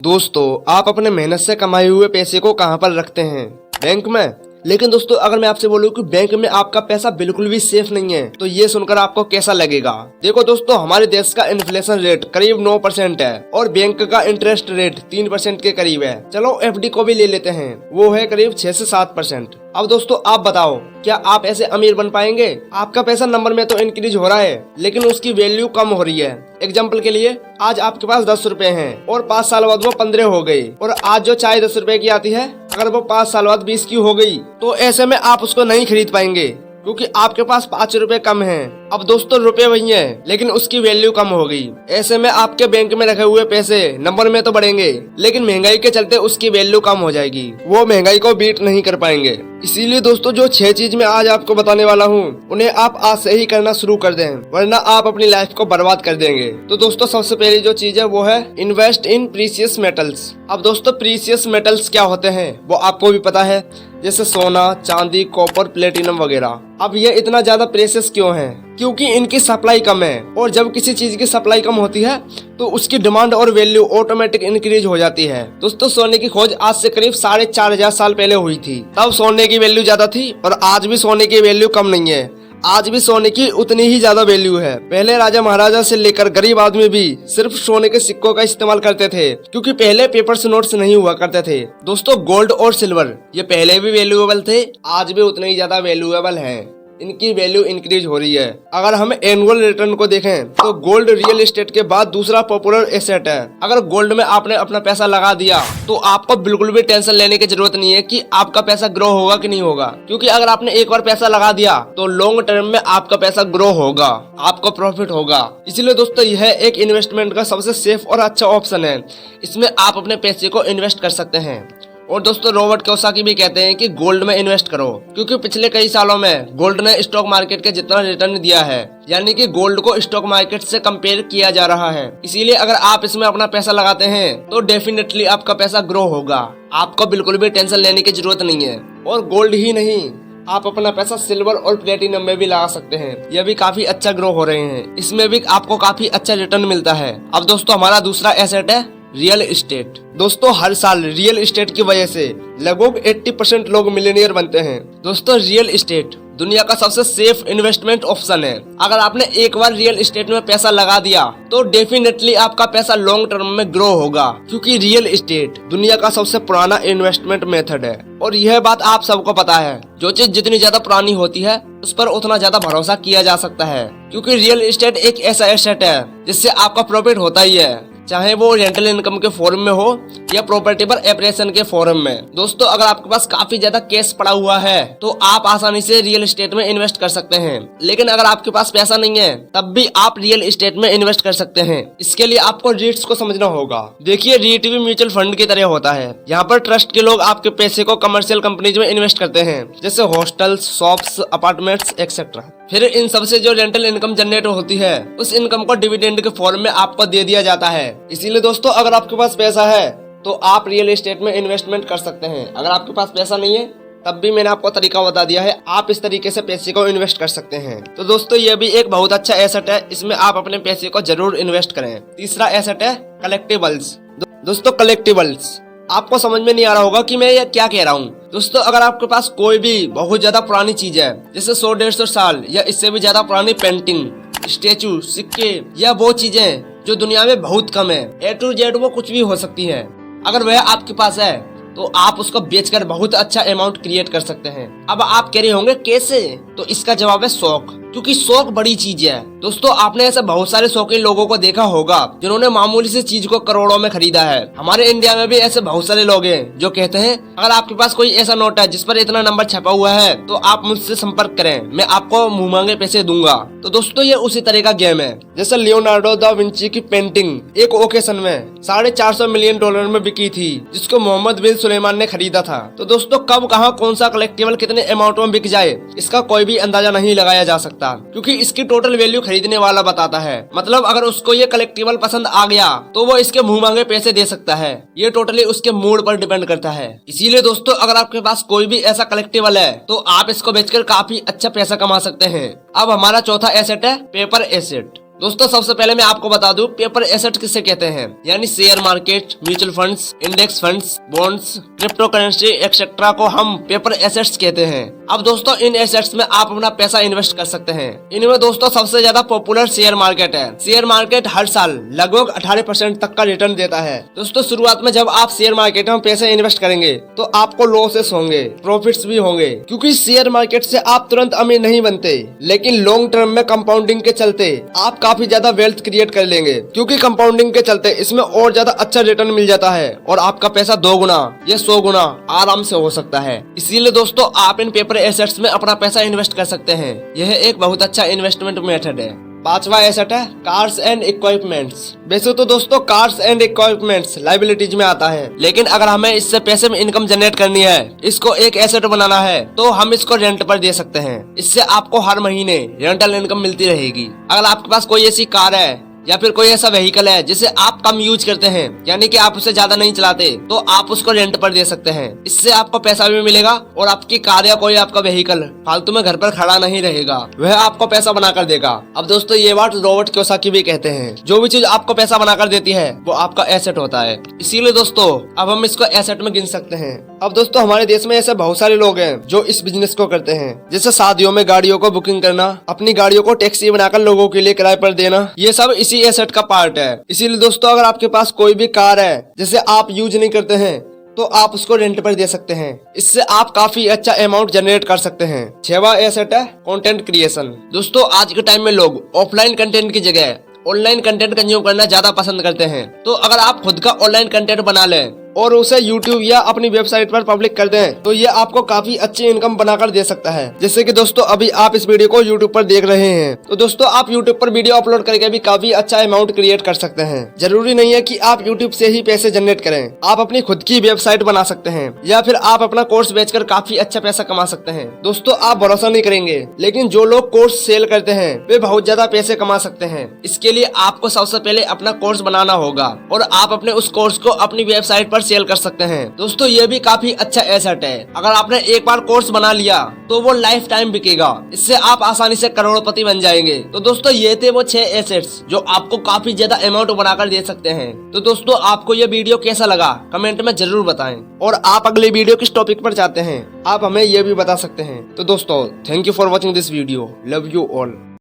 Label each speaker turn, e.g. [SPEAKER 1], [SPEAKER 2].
[SPEAKER 1] दोस्तों, आप अपने मेहनत से कमाए हुए पैसे को कहां पर रखते हैं? बैंक में। लेकिन दोस्तों, अगर मैं आपसे बोलूं कि बैंक में आपका पैसा बिल्कुल भी सेफ नहीं है, तो ये सुनकर आपको कैसा लगेगा? देखो दोस्तों, हमारे देश का इन्फ्लेशन रेट करीब 9% है और बैंक का इंटरेस्ट रेट 3% के करीब है। चलो एफडी को भी ले लेते हैं, वो है करीब 6 से 7%। अब दोस्तों आप बताओ, क्या आप ऐसे अमीर बन पाएंगे? आपका पैसा नंबर में तो इंक्रीज हो रहा है, लेकिन उसकी वैल्यू कम हो रही है। एग्जाम्पल के लिए, आज आपके पास 10 रुपए हैं और 5 साल बाद वो 15 हो गई, और आज जो चाय 10 रुपए की आती है, अगर वो 5 साल बाद 20 की हो गई, तो ऐसे में आप उसको नहीं खरीद पाएंगे, क्योंकि आपके पास 5 रुपए कम हैं। अब दोस्तों रुपए वही हैं, लेकिन उसकी वैल्यू कम हो गई। ऐसे में आपके बैंक में रखे हुए पैसे नंबर में तो बढ़ेंगे, लेकिन महंगाई के चलते उसकी वैल्यू कम हो जाएगी। वो महंगाई को बीट नहीं कर पाएंगे। इसीलिए दोस्तों, जो 6 चीज मैं आज आपको बताने वाला हूँ, उन्हें आप आज से ही करना शुरू कर दें, वरना आप अपनी लाइफ को बर्बाद कर देंगे। तो दोस्तों, सबसे पहली जो चीज है वो है इन्वेस्ट इन प्रीशियस मेटल्स। अब दोस्तों, प्रीशियस मेटल्स क्या होते हैं वो आपको भी पता है, जैसे सोना, चांदी, कॉपर, प्लेटिनम वगैरह। अब ये इतना ज्यादा प्रेशियस क्यों है? क्योंकि इनकी सप्लाई कम है, और जब किसी चीज की सप्लाई कम होती है तो उसकी डिमांड और वैल्यू ऑटोमेटिक इंक्रीज हो जाती है। दोस्तों, सोने की खोज आज से करीब 4,500 साल पहले हुई थी। तब सोने की वैल्यू ज्यादा थी, और आज भी सोने की वैल्यू कम नहीं है। आज भी सोने की उतनी ही ज्यादा वैल्यू है। पहले राजा महाराजा से लेकर गरीब आदमी भी सिर्फ सोने के सिक्कों का इस्तेमाल करते थे, क्योंकि पहले पेपर्स नोट्स नहीं हुआ करते थे। दोस्तों, गोल्ड और सिल्वर ये पहले भी वैल्यूएबल थे, आज भी उतने ही ज्यादा वैल्यूएबल हैं। इनकी वैल्यू इंक्रीज हो रही है। अगर हम एनुअल रिटर्न को देखें तो गोल्ड रियल एस्टेट के बाद दूसरा पॉपुलर एसेट है। अगर गोल्ड में आपने अपना पैसा लगा दिया तो आपको बिल्कुल भी टेंशन लेने की जरूरत नहीं है कि आपका पैसा ग्रो होगा कि नहीं होगा, क्योंकि अगर आपने एक बार पैसा लगा दिया तो लॉन्ग टर्म में आपका पैसा ग्रो होगा, आपको प्रॉफिट होगा। इसलिए दोस्तों, यह एक इन्वेस्टमेंट का सबसे सेफ और अच्छा ऑप्शन है। इसमें आप अपने पैसे को इन्वेस्ट कर सकते हैं। और दोस्तों, रॉबर्ट कियोसाकी भी कहते हैं कि गोल्ड में इन्वेस्ट करो, क्योंकि पिछले कई सालों में गोल्ड ने स्टॉक मार्केट के जितना रिटर्न दिया है, यानी कि गोल्ड को स्टॉक मार्केट से कंपेयर किया जा रहा है। इसीलिए अगर आप इसमें अपना पैसा लगाते हैं तो डेफिनेटली आपका पैसा ग्रो होगा। आपको बिल्कुल भी टेंशन लेने की जरूरत नहीं है। और गोल्ड ही नहीं, आप अपना पैसा सिल्वर और प्लेटिनम में भी लगा सकते हैं। यह भी काफी अच्छा ग्रो हो रहे हैं, इसमें भी आपको काफी अच्छा रिटर्न मिलता है। अब दोस्तों, हमारा दूसरा एसेट है रियल एस्टेट। दोस्तों, हर साल रियल एस्टेट की वजह से लगभग 80% लोग मिलियनियर बनते हैं। दोस्तों, रियल एस्टेट दुनिया का सबसे सेफ इन्वेस्टमेंट ऑप्शन है। अगर आपने एक बार रियल एस्टेट में पैसा लगा दिया तो डेफिनेटली आपका पैसा लॉन्ग टर्म में ग्रो होगा, क्योंकि रियल एस्टेट दुनिया का सबसे पुराना इन्वेस्टमेंट मेथड है। और यह बात आप सबको पता है, जो चीज जितनी ज्यादा पुरानी होती है उस पर उतना ज्यादा भरोसा किया जा सकता है, क्योंकि रियल एस्टेट एक ऐसा एसेट है जिससे आपका प्रॉफिट होता ही है, चाहे वो रेंटल इनकम के फॉर्म में हो या प्रॉपर्टी पर एप्रेशन के फॉर्म में। दोस्तों, अगर आपके पास काफी ज्यादा कैश पड़ा हुआ है तो आप आसानी से रियल एस्टेट में इन्वेस्ट कर सकते हैं। लेकिन अगर आपके पास पैसा नहीं है तब भी आप रियल एस्टेट में इन्वेस्ट कर सकते हैं। इसके लिए आपको रीट्स को समझना होगा। देखिए, रीट भी म्यूचुअल फंड की तरह होता है। यहाँ पर ट्रस्ट के लोग आपके पैसे को कमर्शियल कंपनीज में इन्वेस्ट करते हैं, जैसे हॉस्टल्स, शॉप्स, अपार्टमेंट्स एक्सेट्रा। फिर इन सबसे जो रेंटल इनकम जनरेट होती है, उस इनकम को डिविडेंड के फॉर्म में आपको दे दिया जाता है। इसीलिए दोस्तों, अगर आपके पास पैसा है तो आप रियल एस्टेट में इन्वेस्टमेंट कर सकते हैं। अगर आपके पास पैसा नहीं है तब भी मैंने आपको तरीका बता दिया है, आप इस तरीके से पैसे को इन्वेस्ट कर सकते हैं। तो दोस्तों, ये भी एक बहुत अच्छा एसेट है, इसमें आप अपने पैसे को जरूर इन्वेस्ट करें। तीसरा एसेट है कलेक्टिबल्स। दोस्तों, कलेक्टिबल्स आपको समझ में नहीं आ रहा होगा कि मैं ये क्या कह रहा हूँ। दोस्तों, अगर आपके पास कोई भी बहुत ज्यादा पुरानी चीज है, जैसे 100-150 साल या इससे भी ज्यादा पुरानी पेंटिंग, स्टेचू, सिक्के, या वो चीजें जो दुनिया में बहुत कम है, A to Z वो कुछ भी हो सकती है, अगर वह आपके पास है तो आप उसको बेचकर बहुत अच्छा अमाउंट क्रिएट कर सकते हैं। अब आप कह रहे होंगे कैसे? तो इसका जवाब है शौक, क्योंकि शौक बड़ी चीज है। दोस्तों, आपने ऐसे बहुत सारे शौकीन लोगों को देखा होगा जिन्होंने मामूली सी चीज को करोड़ों में खरीदा है। हमारे इंडिया में भी ऐसे बहुत सारे लोग हैं जो कहते हैं, अगर आपके पास कोई ऐसा नोट है जिस पर इतना नंबर छपा हुआ है तो आप मुझसे संपर्क करें, मैं आपको मुंह मांगे पैसे दूंगा। तो दोस्तों, ये उसी तरह का गेम है। जैसे लियोनार्डो दा विंची की पेंटिंग एक ओकेशन में $450 मिलियन में बिकी थी, जिसको मोहम्मद बिन सुलेमान ने खरीदा था। तो दोस्तों, कब, कहां, कौन सा कलेक्टिबल कितने अमाउंट में बिक जाए, इसका कोई भी अंदाजा नहीं लगाया जा सकता, क्योंकि इसकी टोटल वैल्यू खरीदने वाला बताता है। मतलब अगर उसको ये कलेक्टिबल पसंद आ गया तो वो इसके मुंह मांगे पैसे दे सकता है। ये टोटली उसके मूड पर डिपेंड करता है। इसीलिए दोस्तों, अगर आपके पास कोई भी ऐसा कलेक्टिबल है तो आप इसको बेचकर काफी अच्छा पैसा कमा सकते हैं। अब हमारा चौथा एसेट है पेपर एसेट। दोस्तों सबसे पहले मैं आपको बता दूं पेपर एसेट किसे कहते हैं, यानी share market, mutual funds, index funds, bonds, crypto currency etcetera को हम पेपर एसेट्स कहते हैं। अब दोस्तों इन एसेट्स में आप अपना पैसा इन्वेस्ट कर सकते हैं। इनमें दोस्तों सबसे ज्यादा पॉपुलर शेयर मार्केट है। शेयर मार्केट हर साल लगभग 18% तक का रिटर्न देता है। दोस्तों शुरुआत में जब आप शेयर मार्केट में पैसे इन्वेस्ट करेंगे तो आपको लॉसेस होंगे, प्रॉफिट्स भी होंगे, क्योंकि शेयर मार्केट से आप तुरंत अमीर नहीं बनते, लेकिन लॉन्ग टर्म में कंपाउंडिंग के चलते आप काफी ज्यादा वेल्थ क्रिएट कर लेंगे, क्योंकि कंपाउंडिंग के चलते इसमें और ज्यादा अच्छा रिटर्न मिल जाता है और आपका पैसा 2 गुना या 100 गुना आराम से हो सकता है। इसीलिए दोस्तों आप इन पेपर एसेट्स में अपना पैसा इन्वेस्ट कर सकते हैं। यह एक बहुत अच्छा इन्वेस्टमेंट मेथड है। 5वां एसेट है कार्स एंड इक्विपमेंट्स। वैसे तो दोस्तों कार्स एंड इक्विपमेंट्स लाइबिलिटीज में आता है, लेकिन अगर हमें इससे पैसे में इनकम जनरेट करनी है, इसको एक एसेट बनाना है, तो हम इसको रेंट पर दे सकते हैं। इससे आपको हर महीने रेंटल इनकम मिलती रहेगी। अगर आपके पास कोई ऐसी कार है या फिर कोई ऐसा व्हीकल है जिसे आप कम यूज करते हैं, यानी कि आप उसे ज्यादा नहीं चलाते, तो आप उसको रेंट पर दे सकते हैं। इससे आपको पैसा भी मिलेगा और आपकी कार या कोई आपका व्हीकल फालतू में घर पर खड़ा नहीं रहेगा, वह आपको पैसा बनाकर देगा। अब दोस्तों ये बात रॉबर्ट कियोसाकी भी कहते हैं, जो भी चीज आपको पैसा बनाकर देती है वो आपका एसेट होता है। इसीलिए दोस्तों अब हम इसको एसेट में गिन सकते हैं। अब दोस्तों हमारे देश में ऐसे बहुत सारे लोग हैं जो इस बिजनेस को करते हैं, जैसे शादियों में गाड़ियों को बुकिंग करना, अपनी गाड़ियों को टैक्सी बनाकर लोगों के लिए किराए पर देना, ये सब इसी एसेट का पार्ट है। इसीलिए दोस्तों अगर आपके पास कोई भी कार है जिसे आप यूज नहीं करते हैं, तो आप उसको रेंट पर दे सकते हैं। इससे आप काफी अच्छा अमाउंट जनरेट कर सकते हैं। 6वां एसेट है कंटेंट क्रिएशन। दोस्तों आज के टाइम में लोग ऑफलाइन कंटेंट की जगह ऑनलाइन कंटेंट कंज्यूम करना ज्यादा पसंद करते हैं। तो अगर आप खुद का ऑनलाइन कंटेंट बना लें और उसे YouTube या अपनी वेबसाइट पर पब्लिक कर दें, तो ये आपको काफी अच्छी इनकम बनाकर दे सकता है। जैसे कि दोस्तों अभी आप इस वीडियो को YouTube पर देख रहे हैं, तो दोस्तों आप YouTube पर वीडियो अपलोड करके भी काफी अच्छा अमाउंट क्रिएट कर सकते हैं। जरूरी नहीं है कि आप YouTube से ही पैसे जनरेट करें, आप अपनी खुद की वेबसाइट बना सकते हैं या फिर आप अपना कोर्स बेचकर काफी अच्छा पैसा कमा सकते हैं। दोस्तों आप भरोसा नहीं करेंगे, लेकिन जो लोग कोर्स सेल करते हैं वे बहुत ज्यादा पैसे कमा सकते हैं। इसके लिए आपको सबसे पहले अपना कोर्स बनाना होगा और आप अपने उस कोर्स को अपनी वेबसाइट पर सेल कर सकते हैं। दोस्तों ये भी काफी अच्छा एसेट है। अगर आपने एक बार कोर्स बना लिया तो वो लाइफ टाइम बिकेगा। इससे आप आसानी से करोड़पति बन जाएंगे। तो दोस्तों ये थे वो 6 एसेट्स जो आपको काफी ज्यादा अमाउंट बनाकर दे सकते हैं। तो दोस्तों आपको ये वीडियो कैसा लगा कमेंट में जरूर बताएं, और आप अगले वीडियो किस टॉपिक पर चाहते हैं आप हमें ये भी बता सकते हैं। तो दोस्तों thank you for watching this video. Love you all.